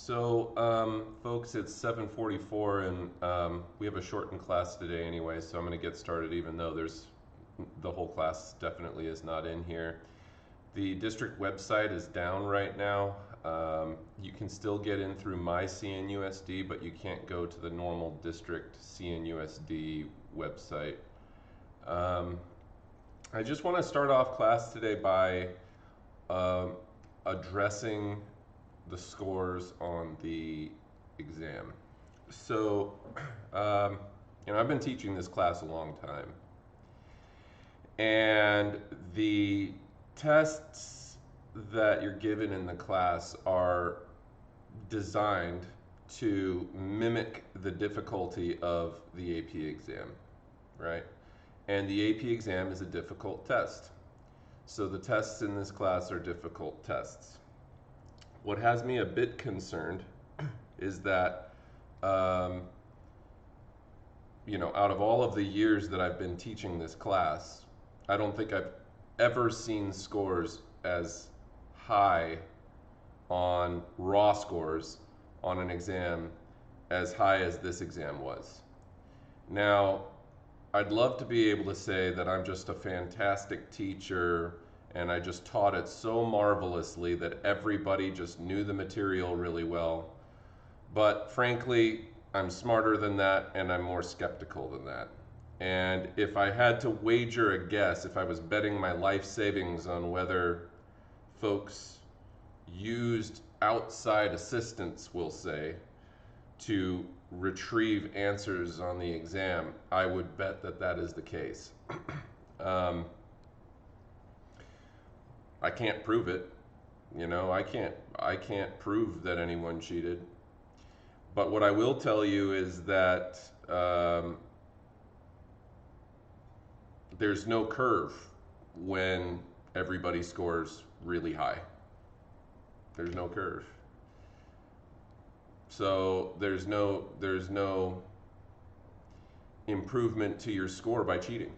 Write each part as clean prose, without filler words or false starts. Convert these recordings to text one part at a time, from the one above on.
Folks, it's 7:44, and we have a shortened class today anyway, so I'm going to get started even though the whole class definitely is not in here. The district website is down right now. You can still get in through My CNUSD, but you can't go to the normal district CNUSD website. I just want to start off class today by addressing the scores on the exam. So, I've been teaching this class a long time, and the tests that you're given in the class are designed to mimic the difficulty of the AP exam, right? And the AP exam is a difficult test. So the tests in this class are difficult tests. What has me a bit concerned is that, out of all of the years that I've been teaching this class, I don't think I've ever seen scores as high on raw scores on an exam as high as this exam was. Now, I'd love to be able to say that I'm just a fantastic teacher and I just taught it so marvelously that everybody just knew the material really well. But frankly, I'm smarter than that and I'm more skeptical than that. And if I had to wager a guess, if I was betting my life savings on whether folks used outside assistance, we'll say, to retrieve answers on the exam, I would bet that that is the case. I can't prove it. I can't prove that anyone cheated. But what I will tell you is that there's no curve when everybody scores really high. There's no curve. So there's no improvement to your score by cheating.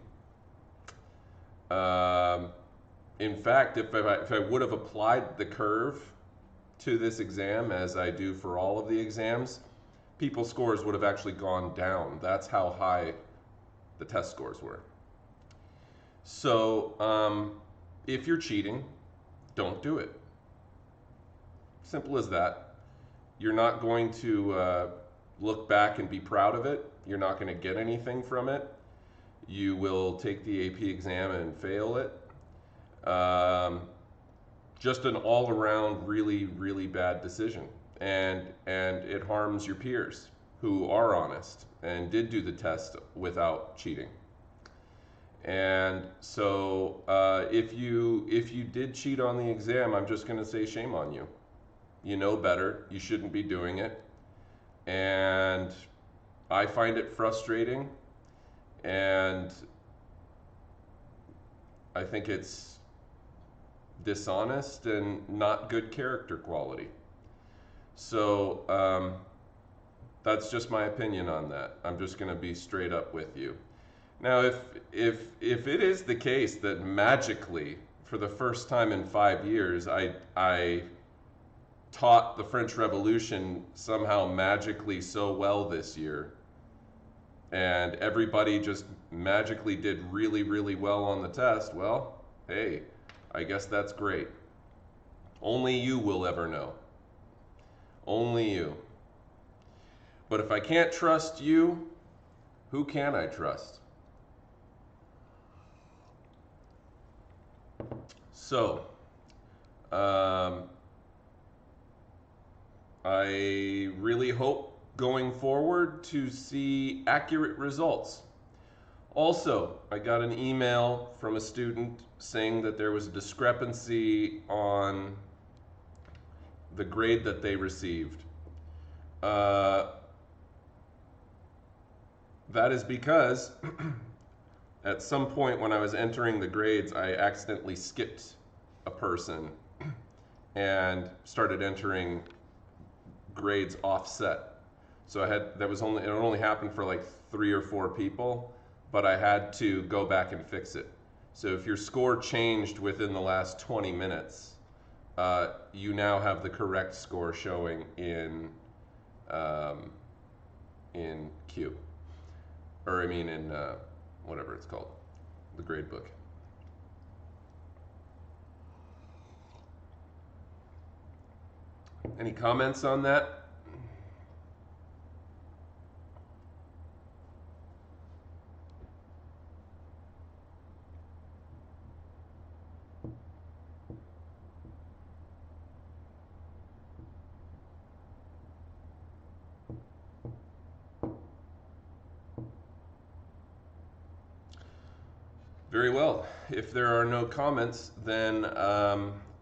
In fact, if I would have applied the curve to this exam as I do for all of the exams, people's scores would have actually gone down. That's how high the test scores were. So if you're cheating, don't do it. Simple as that. You're not going to look back and be proud of it. You're not going to get anything from it. You will take the AP exam and fail it. Just an all-around really, really bad decision. And it harms your peers who are honest and did do the test without cheating. And so if you did cheat on the exam, I'm just going to say shame on you. You know better. You shouldn't be doing it. And I find it frustrating. And I think it's dishonest and not good character quality. So that's just my opinion on that. I'm just going to be straight up with you. Now, if it is the case that magically, for the first time in 5 years, I taught the French Revolution somehow magically so well this year, and everybody just magically did really, really well on the test, well, hey, I guess that's great. Only you will ever know. Only you. But if I can't trust you, who can I trust? So, I really hope going forward to see accurate results. Also, I got an email from a student saying that there was a discrepancy on the grade that they received. That is because at some point when I was entering the grades, I accidentally skipped a person and started entering grades offset. So it only happened for like 3 or 4 people, but I had to go back and fix it. So if your score changed within the last 20 minutes, you now have the correct score showing in Q, or I mean in whatever it's called, the grade book. Any comments on that? Very well. If there are no comments, then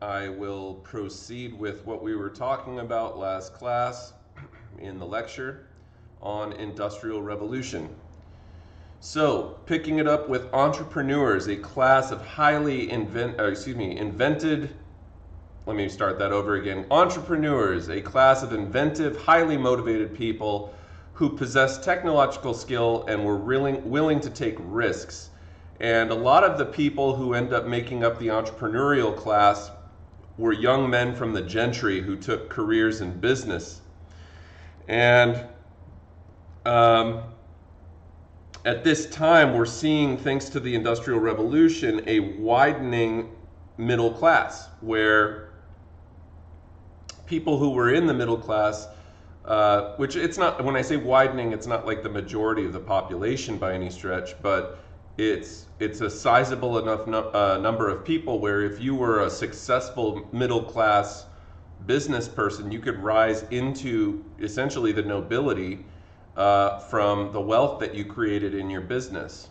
I will proceed with what we were talking about last class in the lecture on Industrial Revolution. So, picking it up with entrepreneurs, a class of highly invented, let me start that over again. Entrepreneurs, a class of inventive, highly motivated people who possess technological skill and were willing to take risks. And a lot of the people who end up making up the entrepreneurial class were young men from the gentry who took careers in business. And at this time, we're seeing, thanks to the Industrial Revolution, a widening middle class, where people who were in the middle class, which it's not, when I say widening, it's not like the majority of the population by any stretch, but it's a sizable enough number of people where if you were a successful middle class business person, you could rise into essentially the nobility from the wealth that you created in your business.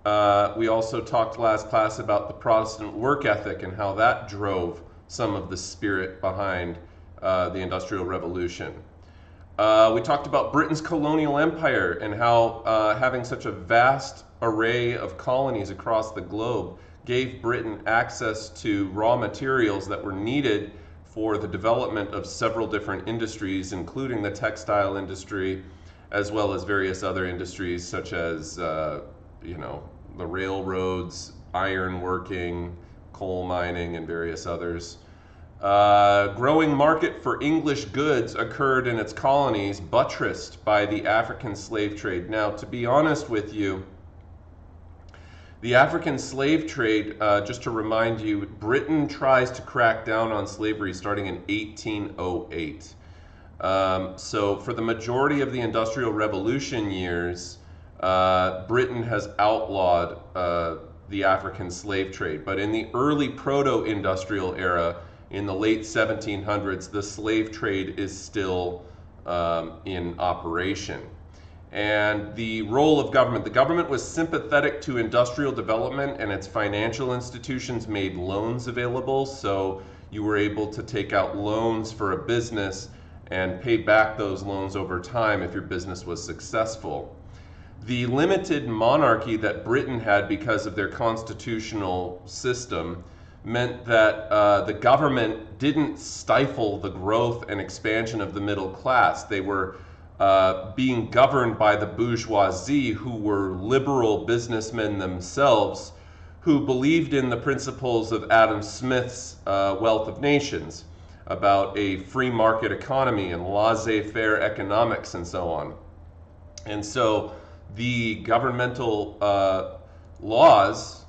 We also talked last class about the Protestant work ethic and how that drove some of the spirit behind the Industrial Revolution. We talked about Britain's colonial empire and how having such a vast array of colonies across the globe gave Britain access to raw materials that were needed for the development of several different industries, including the textile industry, as well as various other industries such as, the railroads, iron working, coal mining, and various others. Growing market for English goods occurred in its colonies, buttressed by the African slave trade. Now, to be honest with you, the African slave trade, just to remind you, Britain tries to crack down on slavery starting in 1808. So for the majority of the Industrial Revolution years, Britain has outlawed the African slave trade. But in the early proto-industrial era, in the late 1700s, the slave trade is still in operation. And the role of government. The government was sympathetic to industrial development, and its financial institutions made loans available. So you were able to take out loans for a business and pay back those loans over time if your business was successful. The limited monarchy that Britain had because of their constitutional system meant that the government didn't stifle the growth and expansion of the middle class. They were being governed by the bourgeoisie, who were liberal businessmen themselves, who believed in the principles of Adam Smith's Wealth of Nations, about a free market economy and laissez-faire economics and so on. And so the governmental laws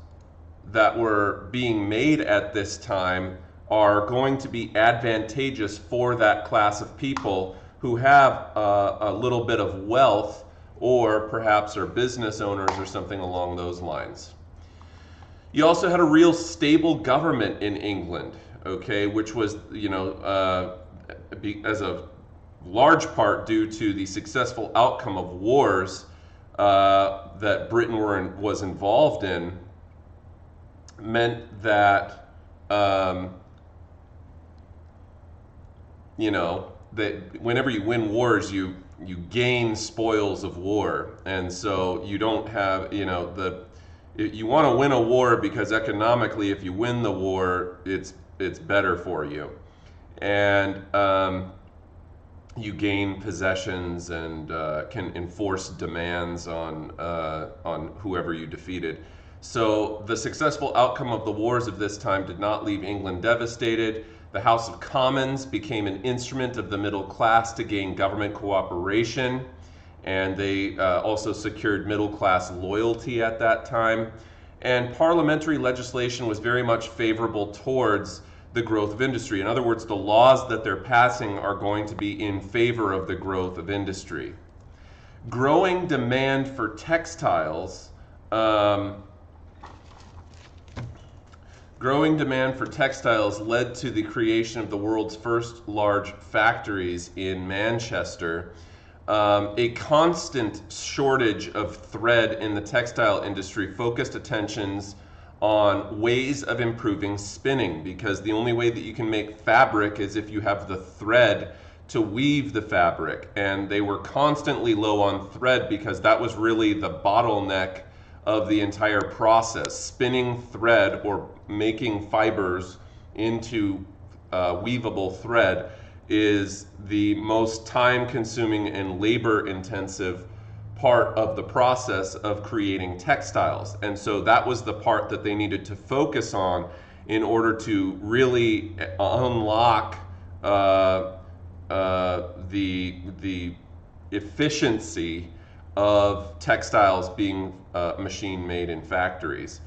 that were being made at this time are going to be advantageous for that class of people who have a little bit of wealth, or perhaps are business owners or something along those lines. You also had a real stable government in England, okay, which was, as a large part due to the successful outcome of wars that Britain was involved in, meant that, that whenever you win wars, you gain spoils of war. And so you don't have, you want to win a war because economically, if you win the war, it's better for you. And you gain possessions and can enforce demands on whoever you defeated. So the successful outcome of the wars of this time did not leave England devastated. The House of Commons became an instrument of the middle class to gain government cooperation, and they also secured middle class loyalty at that time. And parliamentary legislation was very much favorable towards the growth of industry. In other words, the laws that they're passing are going to be in favor of the growth of industry. Growing demand for textiles led to the creation of the world's first large factories in Manchester. A constant shortage of thread in the textile industry focused attentions on ways of improving spinning, because the only way that you can make fabric is if you have the thread to weave the fabric. And they were constantly low on thread because that was really the bottleneck of the entire process. Spinning thread or making fibers into weavable thread is the most time-consuming and labor-intensive part of the process of creating textiles. And so that was the part that they needed to focus on in order to really unlock the efficiency of textiles being machine-made in factories.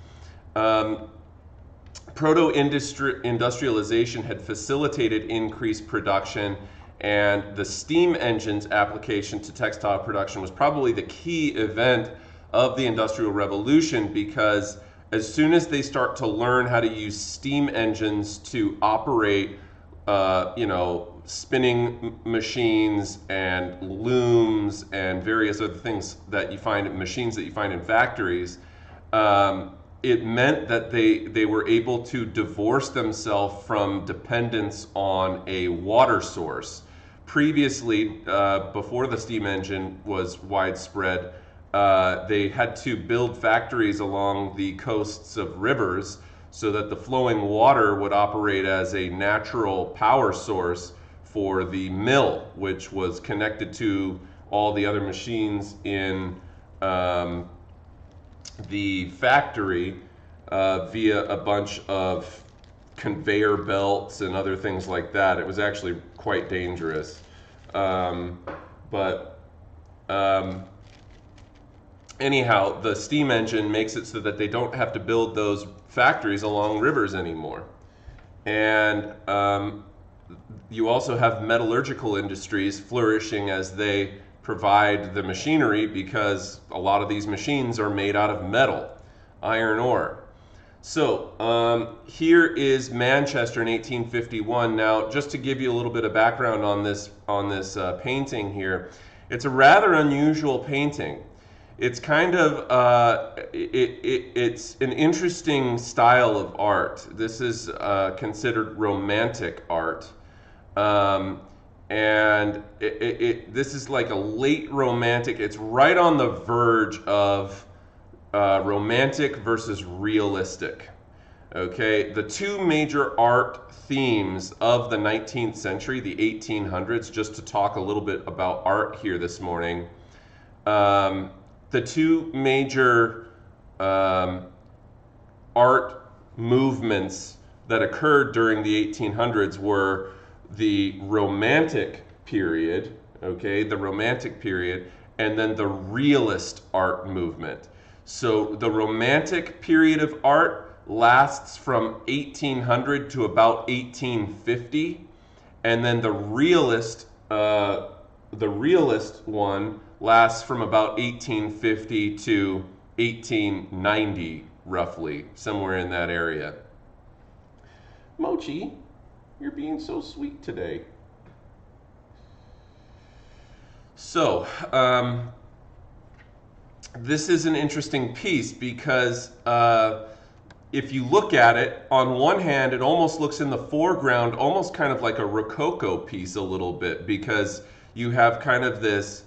Proto-industrialization had facilitated increased production, and the steam engine's application to textile production was probably the key event of the Industrial Revolution, because as soon as they start to learn how to use steam engines to operate, spinning machines and looms and various other things that you find, machines that you find in factories, it meant that they were able to divorce themselves from dependence on a water source. Previously, before the steam engine was widespread, they had to build factories along the coasts of rivers so that the flowing water would operate as a natural power source for the mill, which was connected to all the other machines in the factory via a bunch of conveyor belts and other things like that. It was actually quite dangerous. Anyhow, the steam engine makes it so that they don't have to build those factories along rivers anymore. And you also have metallurgical industries flourishing as they provide the machinery, because a lot of these machines are made out of metal, iron ore. So here is Manchester in 1851. Now, just to give you a little bit of background on this painting here, it's a rather unusual painting. It's kind of it's an interesting style of art. This is considered romantic art, and this is like a late romantic. It's right on the verge of romantic versus realistic. Okay, the two major art themes of the 19th century, the 1800s, just to talk a little bit about art here this morning. The two major art movements that occurred during the 1800s were the Romantic period, okay, the Romantic period, and then the Realist art movement. So the Romantic period of art lasts from 1800 to about 1850, and then the Realist one lasts from about 1850 to 1890, roughly, somewhere in that area. Mochi, you're being so sweet today. So, this is an interesting piece because if you look at it, on one hand, it almost looks in the foreground, almost kind of like a Rococo piece a little bit, because you have kind of this,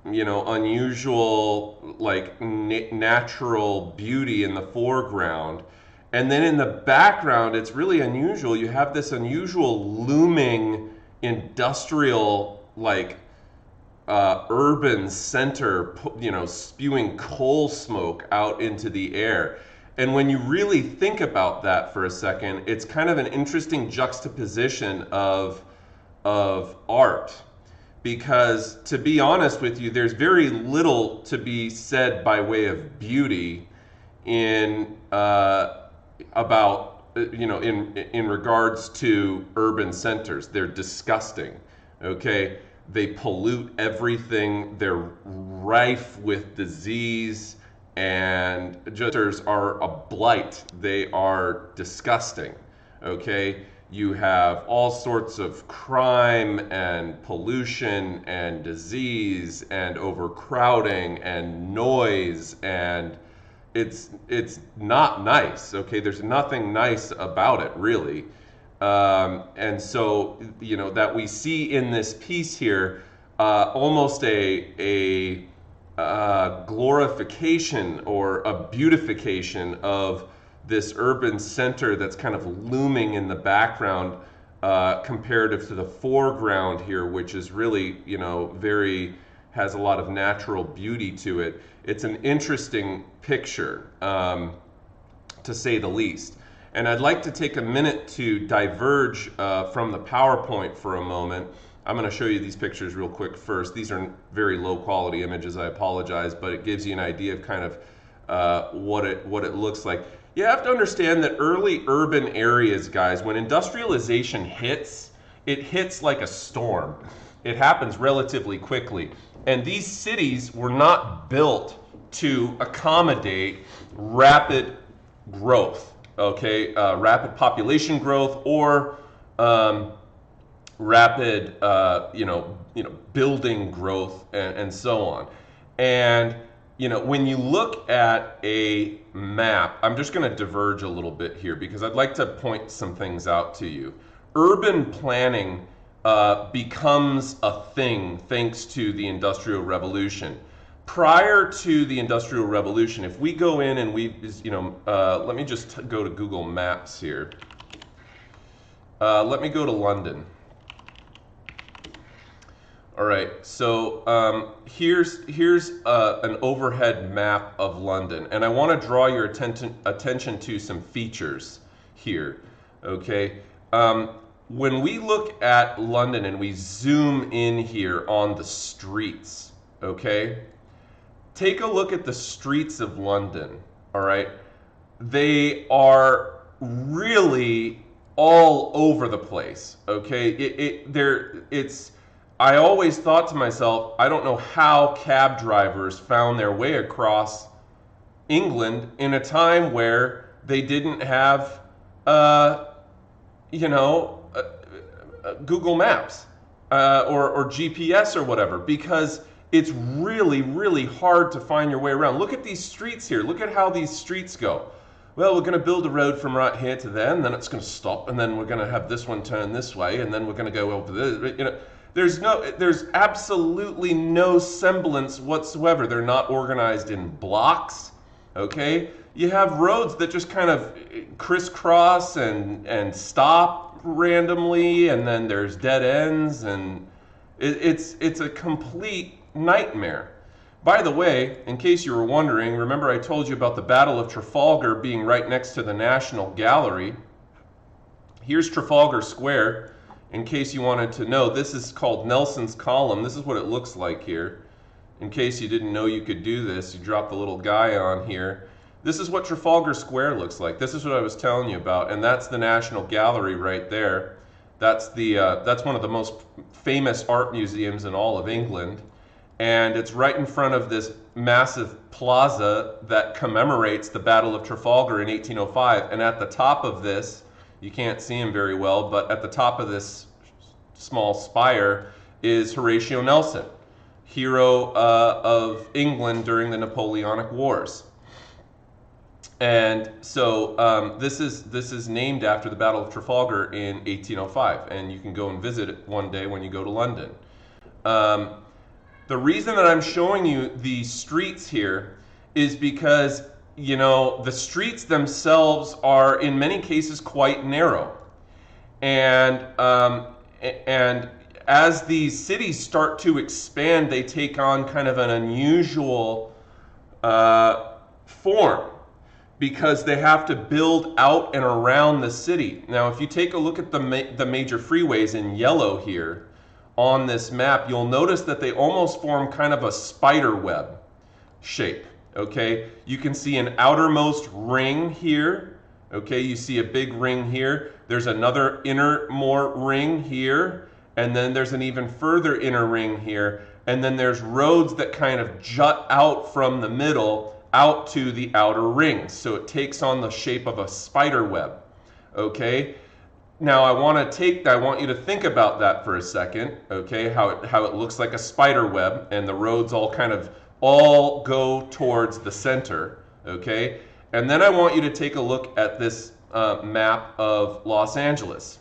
unusual, like natural beauty in the foreground. And then in the background, it's really unusual. You have this unusual looming industrial, like urban center, spewing coal smoke out into the air. And when you really think about that for a second, it's kind of an interesting juxtaposition of art. Because to be honest with you, there's very little to be said by way of beauty in in regards to urban centers. They're disgusting. Okay, they pollute everything. They're rife with disease, and just are a blight. They are disgusting. Okay. You have all sorts of crime and pollution and disease and overcrowding and noise, and it's not nice. Okay, there's nothing nice about it, really. And so, that we see in this piece here almost a glorification or a beautification of this urban center that's kind of looming in the background comparative to the foreground here, which is really, has a lot of natural beauty to it. It's an interesting picture, to say the least. And I'd like to take a minute to diverge from the PowerPoint for a moment. I'm going to show you these pictures real quick first. These are very low quality images, I apologize, but it gives you an idea of kind of what it looks like. You have to understand that early urban areas, guys, when industrialization hits, it hits like a storm. It happens relatively quickly. And these cities were not built to accommodate rapid growth, okay? Rapid population growth or rapid, building growth and so on. And when you look at a map, I'm just going to diverge a little bit here because I'd like to point some things out to you. Urban planning becomes a thing thanks to the Industrial Revolution. Prior to the Industrial Revolution, if we go in and let me just go to Google Maps here. Let me go to London. All right, so here's an overhead map of London, and I want to draw your attention to some features here, okay? When we look at London and we zoom in here on the streets, okay? Take a look at the streets of London, all right? They are really all over the place, okay? I always thought to myself, I don't know how cab drivers found their way across England in a time where they didn't have, Google Maps or GPS or whatever, because it's really, really hard to find your way around. Look at these streets here. Look at how these streets go. Well, we're going to build a road from right here to there, and then it's going to stop, and then we're going to have this one turn this way, and then we're going to go over this. There's absolutely no semblance whatsoever. They're not organized in blocks, okay? You have roads that just kind of crisscross and stop randomly, and then there's dead ends, and it's a complete nightmare. By the way, in case you were wondering, remember I told you about the Battle of Trafalgar being right next to the National Gallery. Here's Trafalgar Square. In case you wanted to know, this is called Nelson's Column. This is what it looks like here. In case you didn't know you could do this, you drop the little guy on here. This is what Trafalgar Square looks like. This is what I was telling you about, and that's the National Gallery right there. That's one of the most famous art museums in all of England, and it's right in front of this massive plaza that commemorates the Battle of Trafalgar in 1805. And at the top of this, you can't see him very well, but at the top of this small spire is Horatio Nelson, hero of England during the Napoleonic Wars. And so this is named after the Battle of Trafalgar in 1805, and you can go and visit it one day when you go to London. The reason that I'm showing you the streets here is because the streets themselves are in many cases quite narrow, and as these cities start to expand, they take on kind of an unusual form. because they have to build out and around the city. Now, if you take a look at the major freeways in yellow here on this map, you'll notice that they almost form kind of a spider web shape, okay? You can see an outermost ring here, okay? You see a big ring here. There's another inner more ring here, and then there's an even further inner ring here, and then there's roads that kind of jut out from the middle out to the outer rings. So it takes on the shape of a spider web, okay? Now I want you to think about that for a second, okay? How it looks like a spider web, and the roads all go towards the center, okay? And then I want you to take a look at this map of Los Angeles,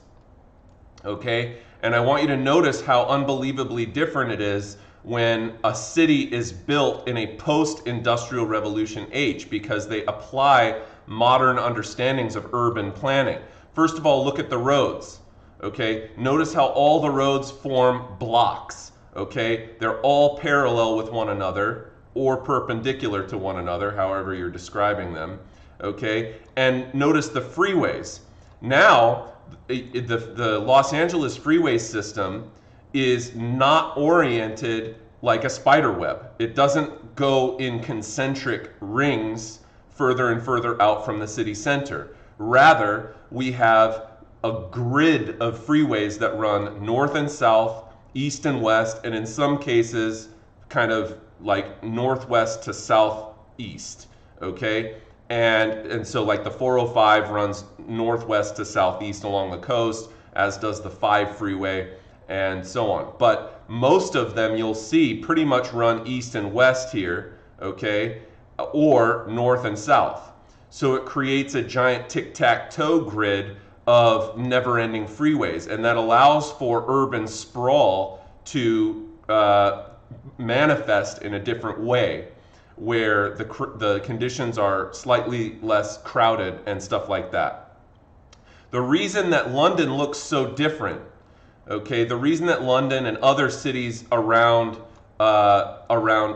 okay? And I want you to notice how unbelievably different it is when a city is built in a post-industrial revolution age, because they apply modern understandings of urban planning. First of all, look at the roads, okay? Notice how all the roads form blocks, okay? They're all parallel with one another or perpendicular to one another, however you're describing them, okay? And notice the freeways. Now, the Los Angeles freeway system is not oriented like a spider web. It doesn't go in concentric rings further and further out from the city center. Rather, we have a grid of freeways that run north and south, east and west, and in some cases, kind of like northwest to southeast, okay? And so like the 405 runs northwest to southeast along the coast, as does the 5 freeway, and so on. But most of them you'll see pretty much run east and west here, okay, or north and south. So it creates a giant tic-tac-toe grid of never-ending freeways, and that allows for urban sprawl to manifest in a different way, where the conditions are slightly less crowded and stuff like that. The reason that London looks so different, okay, the reason that London and other cities around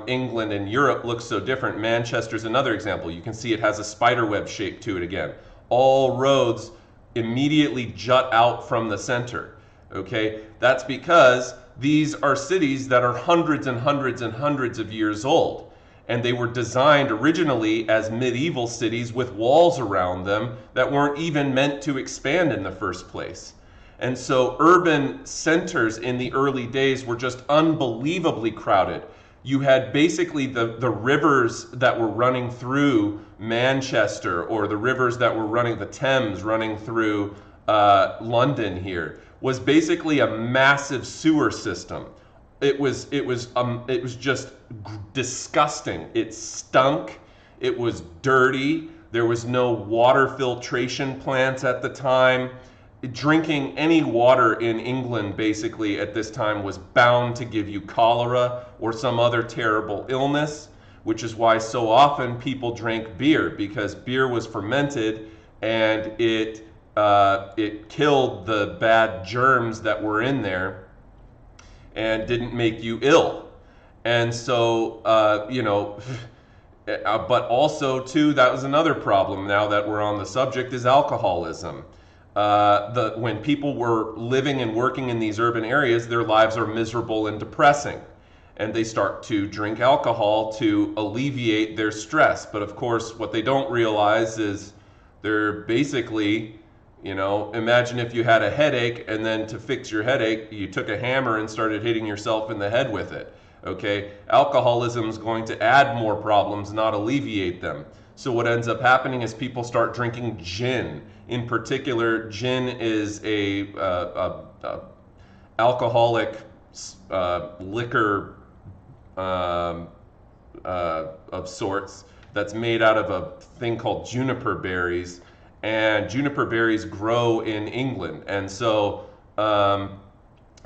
England and Europe look so different, Manchester's another example. You can see it has a spiderweb shape to it again. All roads immediately jut out from the center, okay? That's because these are cities that are hundreds and hundreds and hundreds of years old. And they were designed originally as medieval cities with walls around them that weren't even meant to expand in the first place. And so urban centers in the early days were just unbelievably crowded. You had basically the rivers that were running through Manchester, or the rivers that were running the Thames running through London here, was basically a massive sewer system. It was just disgusting. It stunk. It was dirty. There was no water filtration plants at the time. Drinking any water in England basically at this time was bound to give you cholera or some other terrible illness, which is why so often people drank beer, because beer was fermented and it killed the bad germs that were in there and didn't make you ill. And so, but also too, that was another problem, now that we're on the subject, is alcoholism. When people were living and working in these urban areas, their lives are miserable and depressing, and they start to drink alcohol to alleviate their stress. But of course, what they don't realize is they're basically, imagine if you had a headache, and then to fix your headache, you took a hammer and started hitting yourself in the head with it. Okay, alcoholism is going to add more problems, not alleviate them. So what ends up happening is people start drinking gin. In particular, gin is a alcoholic liquor of sorts that's made out of a thing called juniper berries, and juniper berries grow in England, and so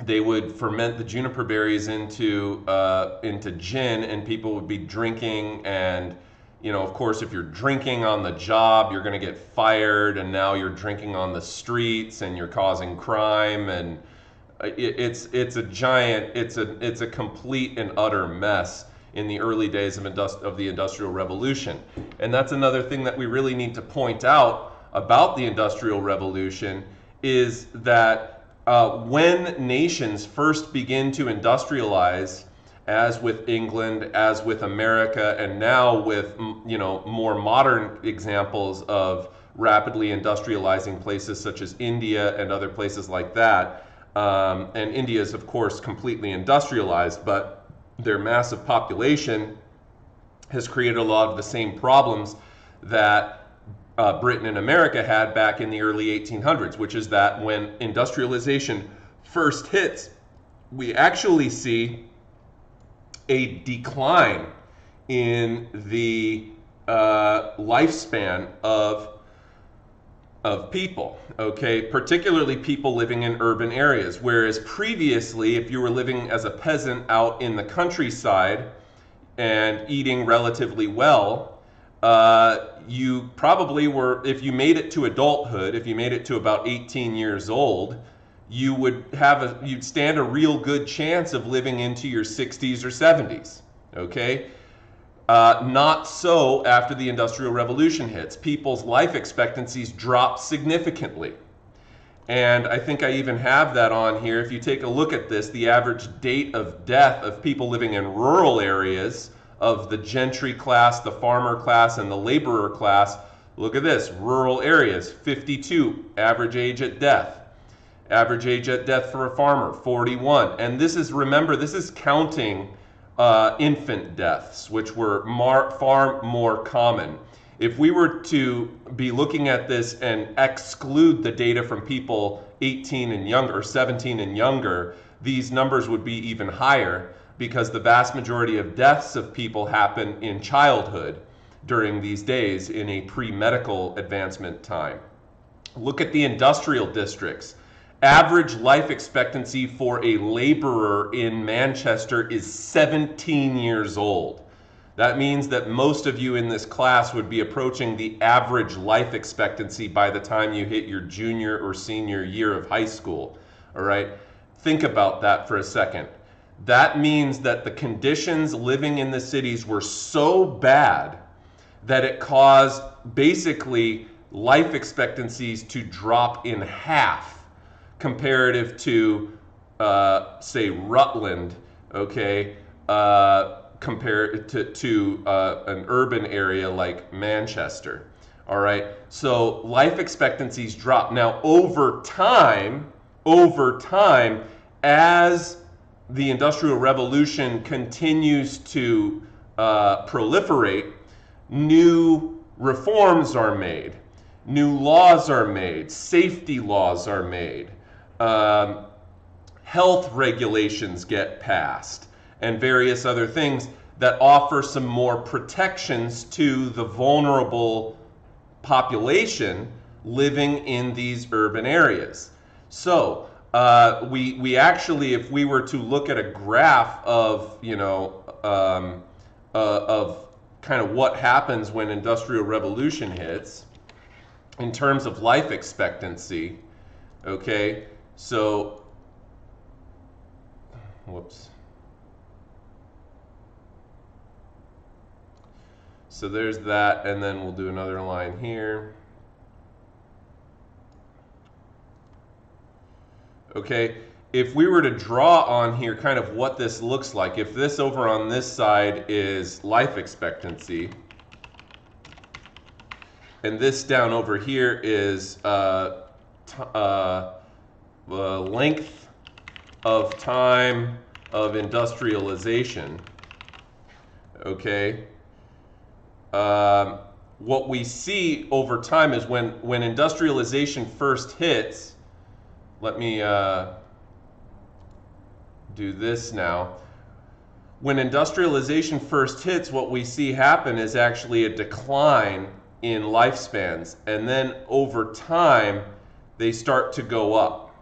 they would ferment the juniper berries into gin, and people would be drinking. And of course, if you're drinking on the job, you're going to get fired, and now you're drinking on the streets and you're causing crime, and it's a complete and utter mess in the early days of the Industrial Revolution. And that's another thing that we really need to point out about the Industrial Revolution, is that when nations first begin to industrialize, as with England, as with America, and now with more modern examples of rapidly industrializing places such as India and other places like that. And India is, of course, completely industrialized, but their massive population has created a lot of the same problems that Britain and America had back in the early 1800s, which is that when industrialization first hits, we actually see a decline in the lifespan of people, okay? Particularly people living in urban areas. Whereas previously, if you were living as a peasant out in the countryside and eating relatively well, you probably were, if you made it to adulthood, if you made it to about 18 years old, you'd stand a real good chance of living into your 60s or 70s, okay? Not so after the Industrial Revolution hits. People's life expectancies drop significantly. And I think I even have that on here. If you take a look at this, the average date of death of people living in rural areas, of the gentry class, the farmer class, and the laborer class, look at this, rural areas, 52, average age at death. Average age at death for a farmer, 41. And this is, remember, this is counting infant deaths, which were far more common. If we were to be looking at this and exclude the data from people 18 and younger, or 17 and younger, these numbers would be even higher, because the vast majority of deaths of people happen in childhood during these days in a pre-medical advancement time. Look at the industrial districts. Average life expectancy for a laborer in Manchester is 17 years old. That means that most of you in this class would be approaching the average life expectancy by the time you hit your junior or senior year of high school. All right? Think about that for a second. That means that the conditions living in the cities were so bad that it caused basically life expectancies to drop in half comparative to, say, Rutland, okay, compared to an urban area like Manchester. All right, so life expectancies drop. Now, over time, as the Industrial Revolution continues to proliferate, new reforms are made, new laws are made, safety laws are made, health regulations get passed, and various other things that offer some more protections to the vulnerable population living in these urban areas. So we actually, if we were to look at a graph of, of kind of what happens when Industrial Revolution hits in terms of life expectancy, okay, so, whoops. So there's that, and then we'll do another line here. Okay, if we were to draw on here kind of what this looks like, if this over on this side is life expectancy, and this down over here is the length of time of industrialization, okay, what we see over time is when industrialization first hits, let me do this now. When industrialization first hits, what we see happen is actually a decline in lifespans, and then over time they start to go up.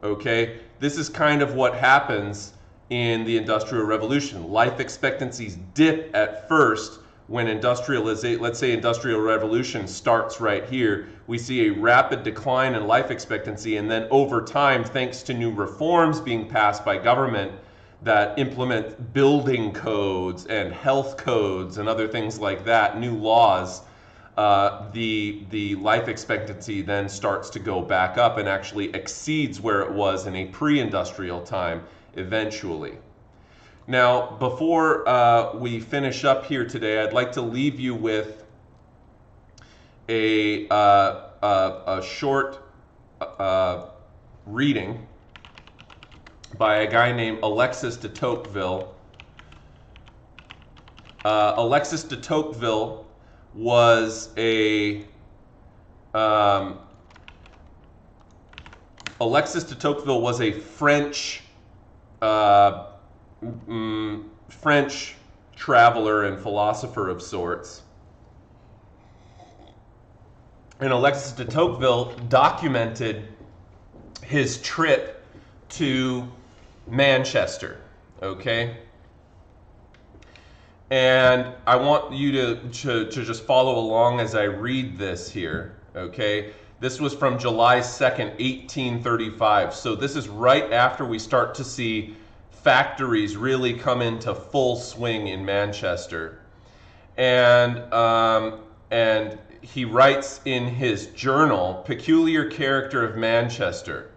Okay, this is kind of what happens in the Industrial Revolution. Life expectancies dip at first when let's say Industrial Revolution starts right here. We see a rapid decline in life expectancy, and then over time, thanks to new reforms being passed by government, that implement building codes and health codes and other things like that, new laws, the life expectancy then starts to go back up and actually exceeds where it was in a pre-industrial time eventually. Now, before we finish up here today, I'd like to leave you with a short reading by a guy named Alexis De Tocqueville. Alexis De Tocqueville was a French French traveler and philosopher of sorts. And Alexis de Tocqueville documented his trip to Manchester, okay? And I want you to just follow along as I read this here, okay? This was from July 2nd, 1835. So this is right after we start to see factories really come into full swing in Manchester. And he writes in his journal, "Peculiar character of Manchester,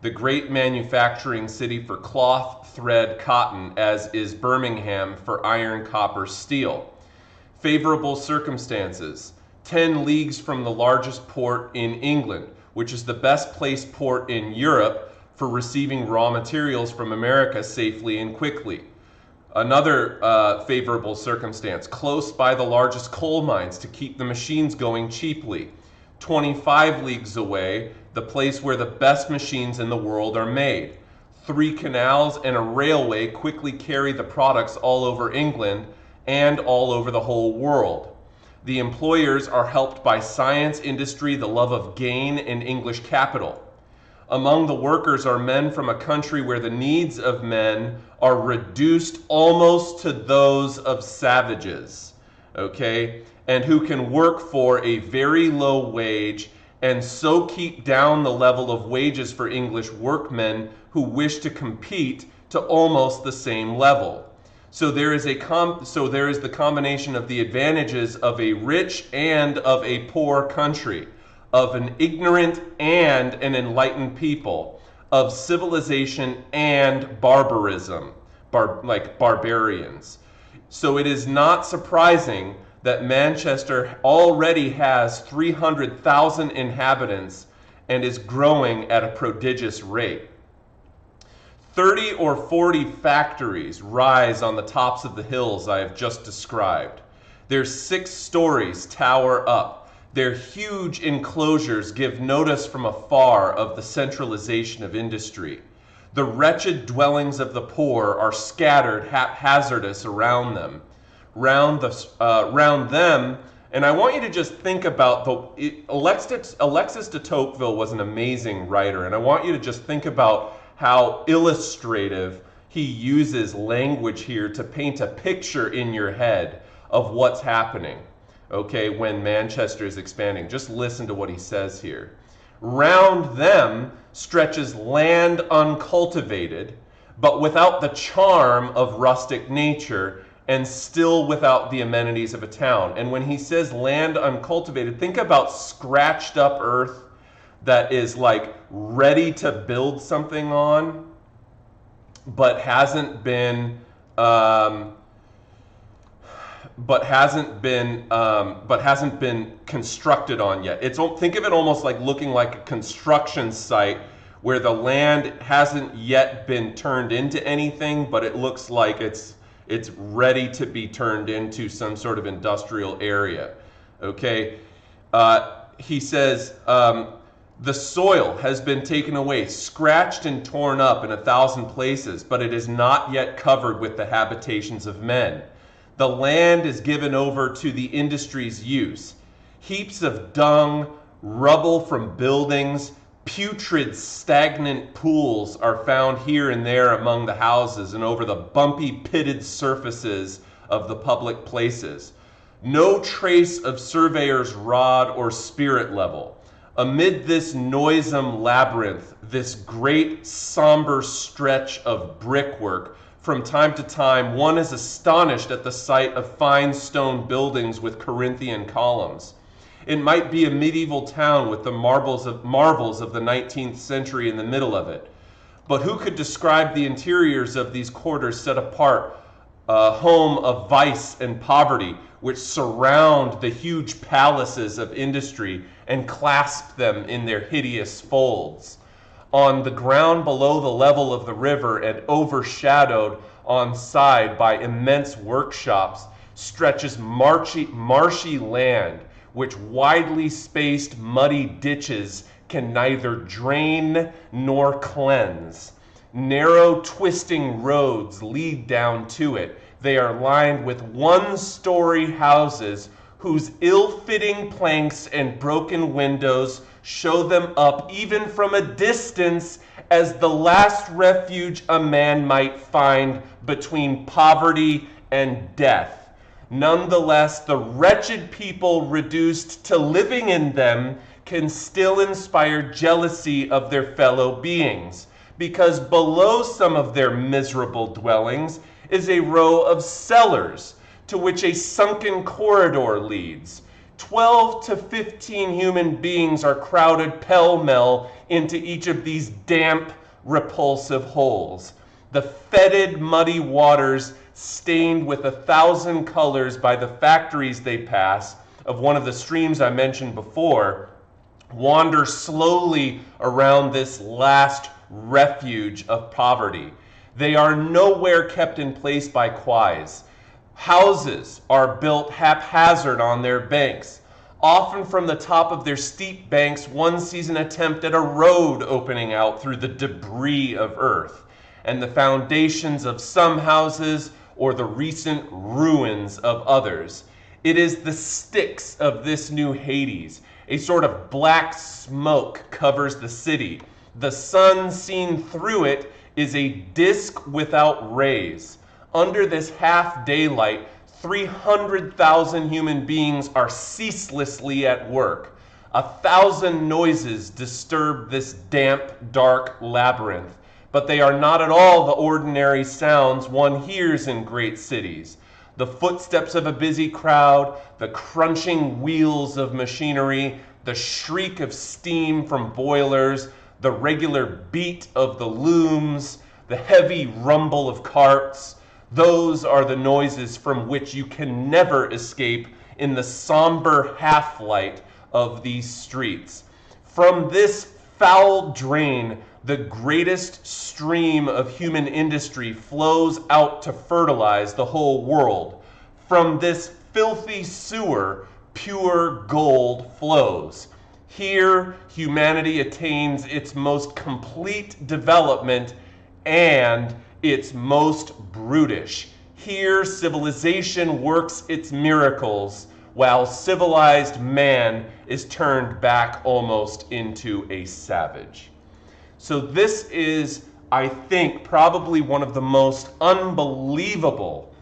the great manufacturing city for cloth, thread, cotton, as is Birmingham for iron, copper, steel. Favorable circumstances, 10 leagues from the largest port in England, which is the best placed port in Europe for receiving raw materials from America safely and quickly. Another favorable circumstance, close by the largest coal mines to keep the machines going cheaply. 25 leagues away, the place where the best machines in the world are made. 3 canals and a railway quickly carry the products all over England and all over the whole world. The employers are helped by science, industry, the love of gain, and English capital. Among the workers are men from a country where the needs of men are reduced almost to those of savages, okay? And who can work for a very low wage and so keep down the level of wages for English workmen who wish to compete to almost the same level. So there is the combination of the advantages of a rich and of a poor country, of an ignorant and an enlightened people, of civilization and barbarism, like barbarians. So it is not surprising that Manchester already has 300,000 inhabitants and is growing at a prodigious rate. 30 or 40 factories rise on the tops of the hills I have just described. Their 6 stories tower up. Their huge enclosures give notice from afar of the centralization of industry. The wretched dwellings of the poor are scattered haphazardous around them. Round them, and I want you to just think about Alexis de Tocqueville was an amazing writer, and I want you to just think about how illustrative he uses language here to paint a picture in your head of what's happening, okay, when Manchester is expanding. Just listen to what he says here. Round them stretches land uncultivated, but without the charm of rustic nature, and still without the amenities of a town. And when he says land uncultivated, think about scratched up earth that is like ready to build something on, but hasn't been constructed on yet. Think of it almost like looking like a construction site where the land hasn't yet been turned into anything, but it looks like it's ready to be turned into some sort of industrial area. Okay, he says the soil has been taken away, scratched and torn up in 1,000 places, but it is not yet covered with the habitations of men. The land is given over to the industry's use. Heaps of dung, rubble from buildings, putrid, stagnant pools are found here and there among the houses and over the bumpy, pitted surfaces of the public places. No trace of surveyor's rod or spirit level. Amid this noisome labyrinth, this great somber stretch of brickwork From time to time, one is astonished at the sight of fine stone buildings with Corinthian columns. It might be a medieval town with the marvels of the 19th century in the middle of it. But who could describe the interiors of these quarters set apart, a home of vice and poverty, which surround the huge palaces of industry and clasp them in their hideous folds? On the ground below the level of the river and overshadowed on side by immense workshops stretches marshy land, which widely spaced muddy ditches can neither drain nor cleanse. Narrow twisting roads lead down to it. They are lined with one-story houses whose ill-fitting planks and broken windows show them up even from a distance as the last refuge a man might find between poverty and death. Nonetheless, the wretched people reduced to living in them can still inspire jealousy of their fellow beings, because below some of their miserable dwellings is a row of cellars to which a sunken corridor leads. 12 to 15 human beings are crowded pell-mell into each of these damp, repulsive holes. The fetid, muddy waters, stained with 1,000 colors by the factories they pass of one of the streams I mentioned before, wander slowly around this last refuge of poverty. They are nowhere kept in place by quays. Houses are built haphazard on their banks. Often from the top of their steep banks, one sees an attempt at a road opening out through the debris of earth, and the foundations of some houses or the recent ruins of others. It is the sticks of this new Hades. A sort of black smoke covers the city. The sun seen through it is a disk without rays. Under this half daylight, 300,000 human beings are ceaselessly at work. 1,000 noises disturb this damp, dark labyrinth, but they are not at all the ordinary sounds one hears in great cities. The footsteps of a busy crowd, the crunching wheels of machinery, the shriek of steam from boilers, the regular beat of the looms, the heavy rumble of carts, those are the noises from which you can never escape in the somber half-light of these streets. From this foul drain, the greatest stream of human industry flows out to fertilize the whole world. From this filthy sewer, pure gold flows. Here, humanity attains its most complete development and its most brutish. Here, civilization works its miracles, while civilized man is turned back almost into a savage. So this is, I think, probably one of the most unbelievable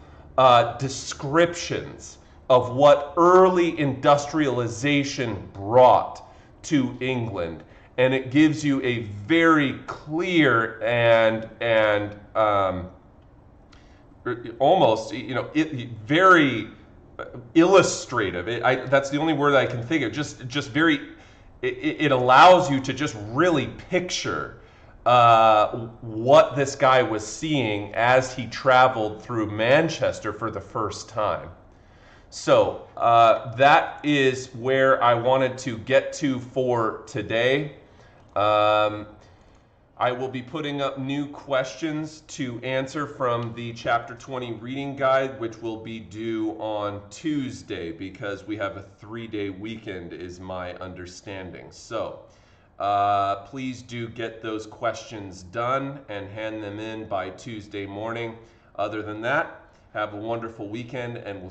descriptions of what early industrialization brought to England. And it gives you a very clear and almost, very illustrative. That's the only word I can think of. Just very. It allows you to just really picture what this guy was seeing as he traveled through Manchester for the first time. So that is where I wanted to get to for today. I will be putting up new questions to answer from the Chapter 20 reading guide, which will be due on Tuesday because we have a 3-day weekend, is my understanding. So please do get those questions done and hand them in by Tuesday morning. Other than that, have a wonderful weekend, and we'll